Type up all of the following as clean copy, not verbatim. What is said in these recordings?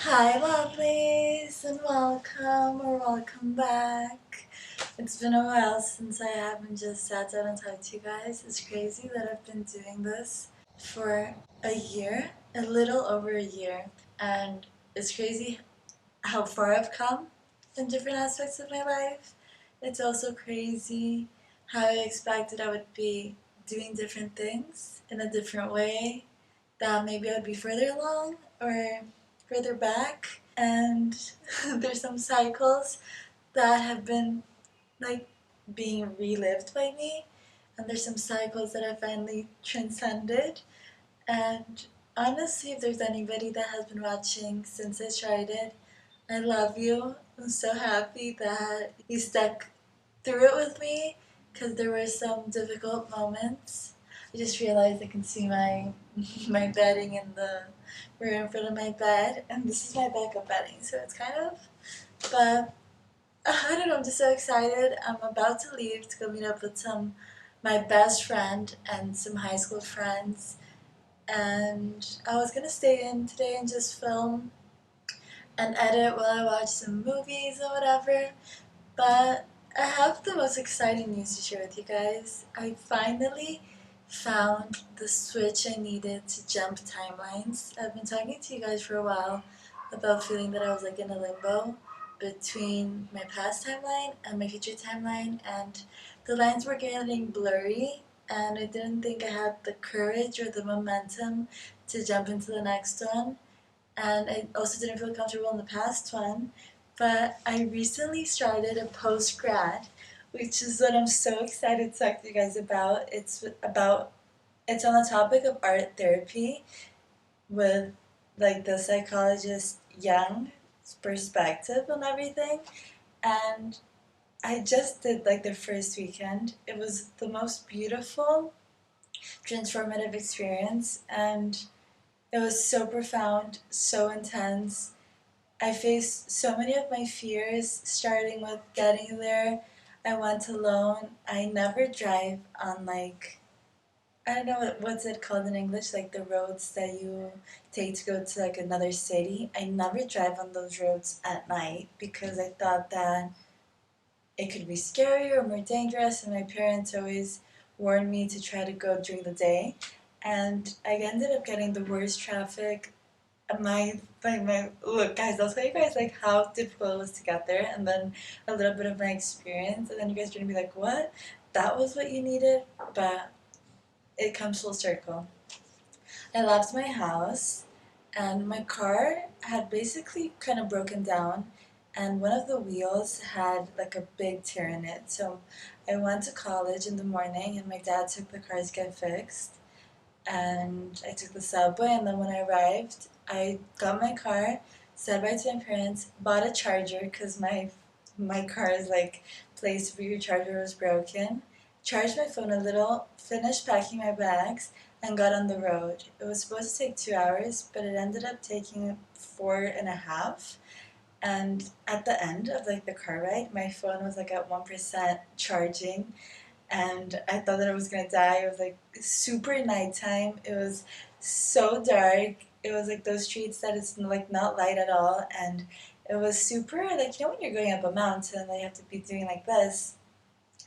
Hi lovelies and welcome or welcome back. It's been a while since I haven't just sat down and talked to you guys. It's crazy that I've been doing this for a year, a little over a year, and it's crazy how far I've come in different aspects of my life. It's also crazy how I expected I would be doing different things in a different way, that maybe I would be further along or further back. And there's some cycles that have been like being relived by me, and there's some cycles that I finally transcended. And honestly, if there's anybody that has been watching since I tried it, I love you. I'm so happy that you stuck through it with me because there were some difficult moments. I just realized I can see my my bedding in the room in front of my bed, and this is my backup bedding, so it's kind of. But I don't know. I'm just so excited. I'm about to leave to go meet up with my best friend and some high school friends, and I was gonna stay in today and just film and edit while I watch some movies or whatever. But I have the most exciting news to share with you guys. I finally found the switch I needed to jump timelines. I've been talking to you guys for a while about feeling that I was like in a limbo between my past timeline and my future timeline, and the lines were getting blurry, and I didn't think I had the courage or the momentum to jump into the next one, and I also didn't feel comfortable in the past one. But I recently started a post grad, which is what I'm so excited to talk to you guys about. It's on the topic of art therapy with like the psychologist Young's perspective on everything. And I just did like the first weekend. It was the most beautiful, transformative experience, and it was so profound, so intense. I faced so many of my fears, starting with getting there. I went alone. I never drive on like, I don't know what's it called in English, like the roads that you take to go to like another city. I never drive on those roads at night because I thought that it could be scarier or more dangerous, and my parents always warned me to try to go during the day. And I ended up getting the worst traffic. My look, guys, I'll tell you guys like how difficult it was to get there, and then a little bit of my experience, and then you guys are gonna be like, what, that was what you needed? But it comes full circle. I left my house, and my car had basically kind of broken down, and one of the wheels had like a big tear in it. So I went to college in the morning, and my dad took the car to get fixed, and I took the subway, and then when I arrived, I got my car, said bye to my parents, bought a charger because my car's like place for your charger was broken, charged my phone a little, finished packing my bags, and got on the road. It was supposed to take 2 hours, but it ended up taking 4.5. And at the end of like the car ride, my phone was like at 1% charging, and I thought that I was gonna die. It was like super nighttime. It was so dark. It was like those streets that it's like not light at all, and it was super like, when you're going up a mountain, you have to be doing like this.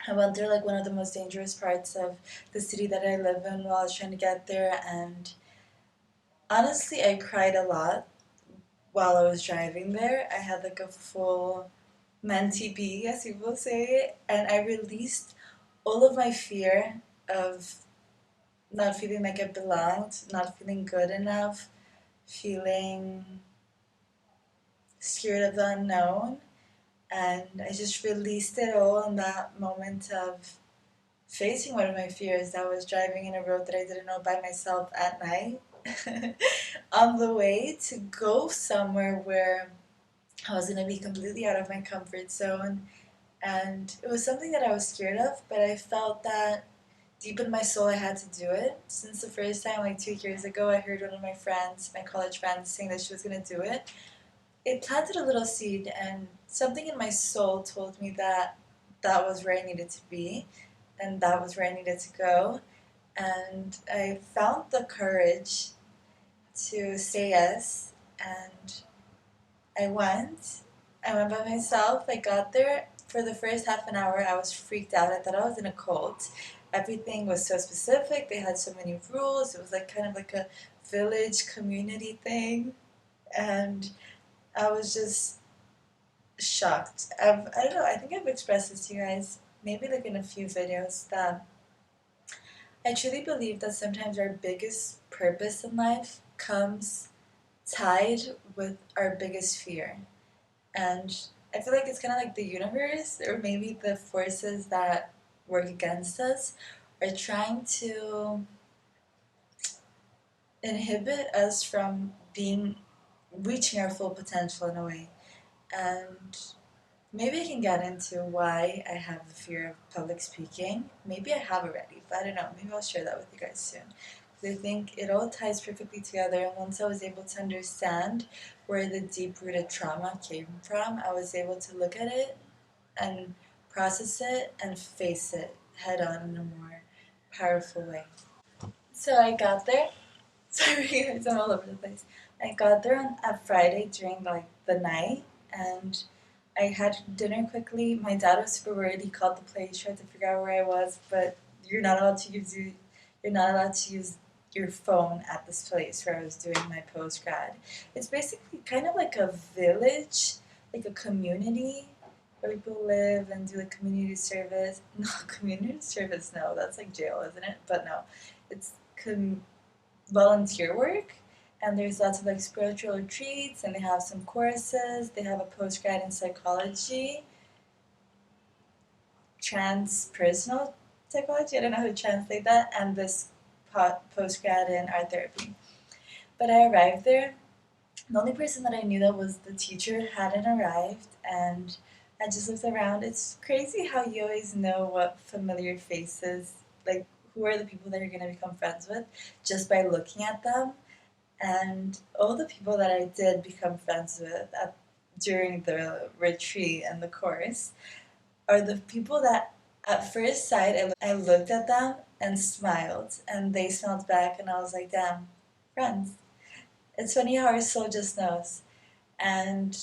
I went through like one of the most dangerous parts of the city that I live in while I was trying to get there, and honestly, I cried a lot while I was driving there. I had like a full mentee bee, as people say, and I released all of my fear of not feeling like I belonged, not feeling good enough, feeling scared of the unknown. And I just released it all in that moment of facing one of my fears, that was driving in a road that I didn't know by myself at night on the way to go somewhere where I was going to be completely out of my comfort zone. And it was something that I was scared of, but I felt that deep in my soul I had to do it. Since the first time, like 2 years ago, I heard one of my friends, my college friends, saying that she was going to do it. It planted a little seed, and something in my soul told me that that was where I needed to be, and that was where I needed to go. And I found the courage to say yes, and I went. I went by myself. I got there. For the first half an hour, I was freaked out. I thought I was in a cult. Everything was so specific. They had so many rules. It was like kind of like a village community thing. And I was just shocked. I don't know, I think I've expressed this to you guys, maybe like in a few videos, that I truly believe that sometimes our biggest purpose in life comes tied with our biggest fear. And I feel like it's kind of like the universe, or maybe the forces that work against us, are trying to inhibit us from being reaching our full potential in a way. And maybe I can get into why I have the fear of public speaking. Maybe I have already, but I don't know. Maybe I'll share that with you guys soon. Because I think it all ties perfectly together. And once I was able to understand where the deep rooted trauma came from, I was able to look at it and process it and face it head on in a more powerful way. So I got there. Sorry, guys, I'm all over the place. I got there on a Friday during like the night, and I had dinner quickly. My dad was super worried. He called the place, tried to figure out where I was, but you're not allowed to use you're not allowed to use your phone at this place where I was doing my post grad. It's basically kind of like a village, like a community where people live and do like community service. No, community service. No, that's like jail, isn't it? But no, it's volunteer work, and there's lots of like spiritual retreats, and they have some courses. They have a postgrad in psychology, transpersonal psychology, I don't know how to translate that, and this postgrad in art therapy. But I arrived there. The only person that I knew that was the teacher hadn't arrived, and I just looked around. It's crazy how you always know what familiar faces, like who are the people that you're going to become friends with, just by looking at them. And all the people that I did become friends with during the retreat and the course are the people that at first sight I looked at them and smiled, and they smiled back, and I was like, damn, friends. It's funny how our soul just knows. And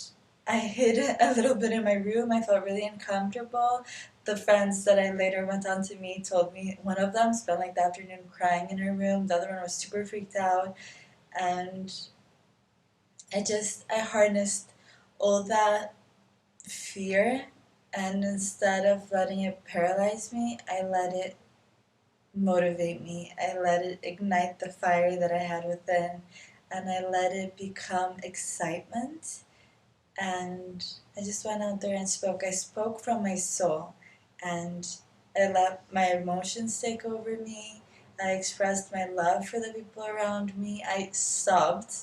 I hid a little bit in my room. I felt really uncomfortable. The friends that I later went on to meet told me one of them spent like the afternoon crying in her room. The other one was super freaked out. And I harnessed all that fear, and instead of letting it paralyze me, I let it motivate me. I let it ignite the fire that I had within, and I let it become excitement. And I just went out there and spoke. I spoke from my soul, and I let my emotions take over me. I expressed my love for the people around me. I sobbed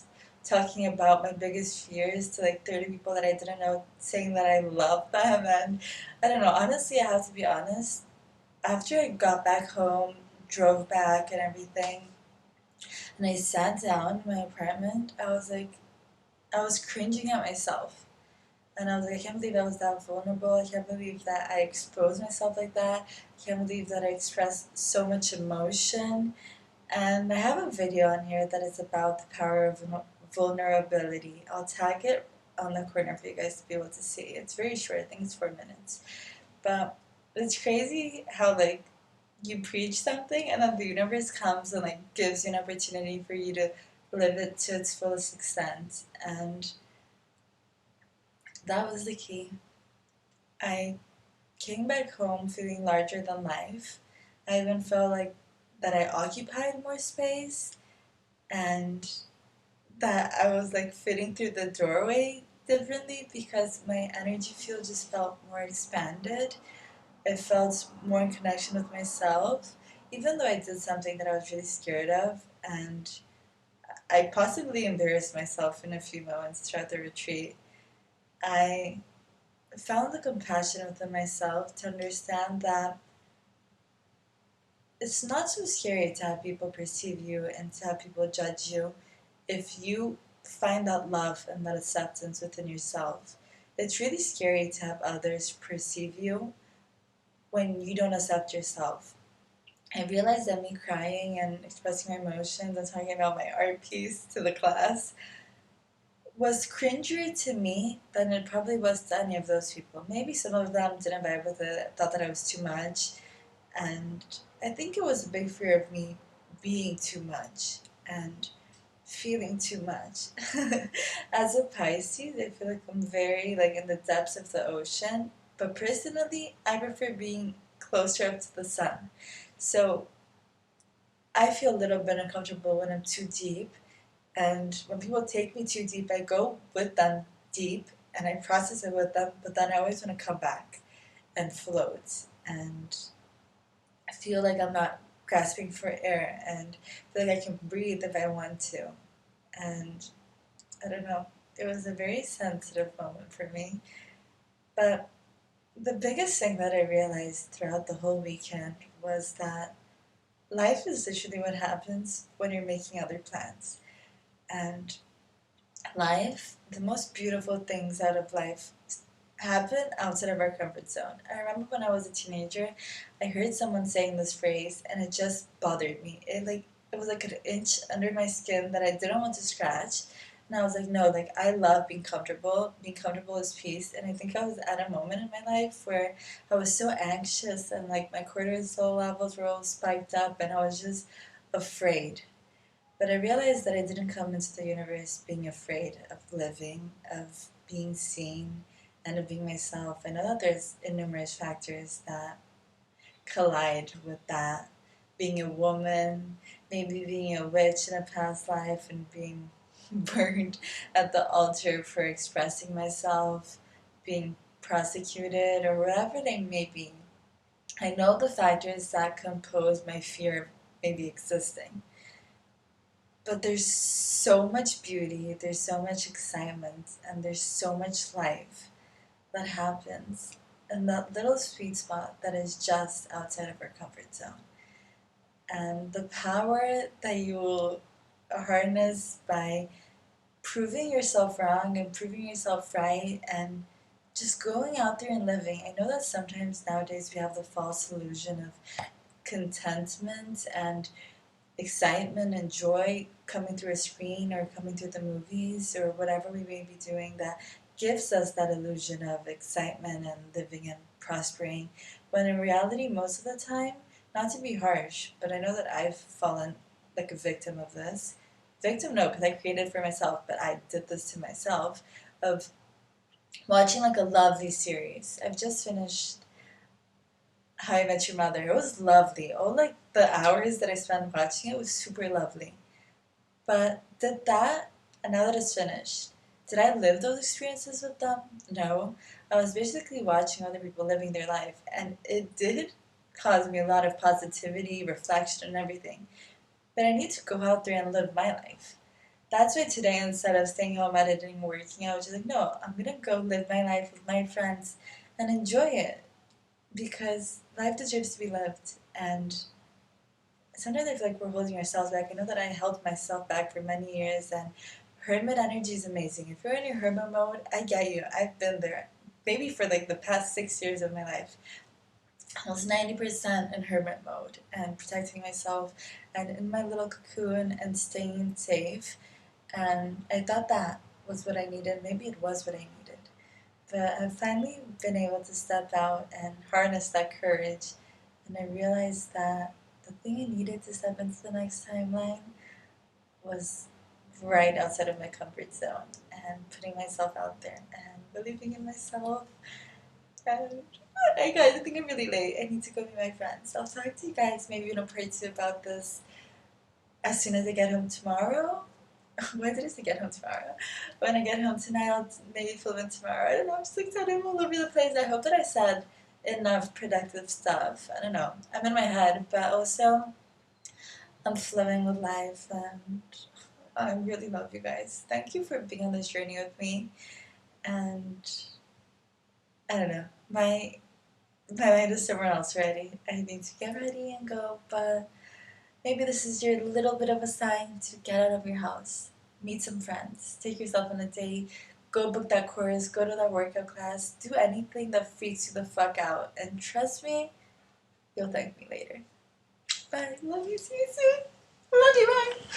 talking about my biggest fears to like 30 people that I didn't know, saying that I love them. And I don't know, honestly, I have to be honest. After I got back home, drove back and everything, and I sat down in my apartment, I was cringing at myself. And I was like, I can't believe I was that vulnerable. I can't believe that I exposed myself like that. I can't believe that I expressed so much emotion. And I have a video on here that is about the power of vulnerability. I'll tag it on the corner for you guys to be able to see. It's very short. I think it's 4 minutes. But it's crazy how like you preach something and then the universe comes and like gives you an opportunity for you to live it to its fullest extent. And that was the key. I came back home feeling larger than life. I even felt like that I occupied more space, and that I was like fitting through the doorway differently because my energy field just felt more expanded. I felt more in connection with myself, even though I did something that I was really scared of, and I possibly embarrassed myself in a few moments throughout the retreat. I found the compassion within myself to understand that it's not so scary to have people perceive you and to have people judge you if you find that love and that acceptance within yourself. It's really scary to have others perceive you when you don't accept yourself. I realized that me crying and expressing my emotions and talking about my art piece to the class was cringier to me than it probably was to any of those people. Maybe some of them didn't vibe with it, thought that I was too much, and I think it was a big fear of me being too much and feeling too much. As a Pisces, I feel like I'm very like in the depths of the ocean, but personally, I prefer being closer up to the sun. So I feel a little bit uncomfortable when I'm too deep, and when people take me too deep, I go with them deep and I process it with them, but then I always want to come back and float and I feel like I'm not grasping for air and feel like I can breathe if I want to. And I don't know, it was a very sensitive moment for me. But the biggest thing that I realized throughout the whole weekend was that life is literally what happens when you're making other plans. And life, the most beautiful things out of life happen outside of our comfort zone. I remember when I was a teenager, I heard someone saying this phrase and it just bothered me. It was like an inch under my skin that I didn't want to scratch. And I was like, no, like I love being comfortable. Being comfortable is peace. And I think I was at a moment in my life where I was so anxious and like my cortisol levels were all spiked up and I was just afraid. But I realized that I didn't come into the universe being afraid of living, of being seen, and of being myself. I know that there's numerous factors that collide with that. Being a woman, maybe being a witch in a past life and being burned at the altar for expressing myself, being prosecuted, or whatever they may be. I know the factors that compose my fear of maybe existing. But there's so much beauty, there's so much excitement, and there's so much life that happens in that little sweet spot that is just outside of our comfort zone. And the power that you will harness by proving yourself wrong and proving yourself right and just going out there and living. I know that sometimes nowadays we have the false illusion of contentment and excitement and joy coming through a screen or coming through the movies or whatever we may be doing that gives us that illusion of excitement and living and prospering. When in reality, most of the time, not to be harsh, but I know that I've fallen like a victim of this. Victim, no, because I created it for myself, but I did this to myself of watching like a lovely series. I've just finished How I Met Your Mother. It was lovely. All like the hours that I spent watching it was super lovely. But did that, and now that it's finished, did I live those experiences with them? No. I was basically watching other people living their life, and it did cause me a lot of positivity, reflection, and everything. But I need to go out there and live my life. That's why today, instead of staying home editing, working, I was just like, no, I'm gonna go live my life with my friends and enjoy it because life deserves to be lived. And sometimes I feel like we're holding ourselves back. I know that I held myself back for many years, and hermit energy is amazing. If you're in your hermit mode, I get you. I've been there. Maybe for like the past 6 years of my life, I was 90% in hermit mode and protecting myself and in my little cocoon and staying safe. And I thought that was what I needed. Maybe it was what I needed. But I've finally been able to step out and harness that courage. And I realized that the thing I needed to step into the next timeline was right outside of my comfort zone and putting myself out there and believing in myself. And hey guys, I think I'm really late. I need to go meet my friends. I'll talk to you guys maybe in a part two about this as soon as I get home tomorrow. Why did I say get home tomorrow? When I get home tonight, I'll maybe film it tomorrow. I don't know. I'm just like I'm all over the place. I hope that I said enough productive stuff. I don't know. I'm in my head, but also I'm flowing with life, and I really love you guys. Thank you for being on this journey with me. And I don't know. My mind is somewhere else already. I need to get ready and go, but maybe this is your little bit of a sign to get out of your house, meet some friends, take yourself on a date, go book that course, go to that workout class, do anything that freaks you the fuck out. And trust me, you'll thank me later. Bye. Love you. See you soon. Love you. Bye.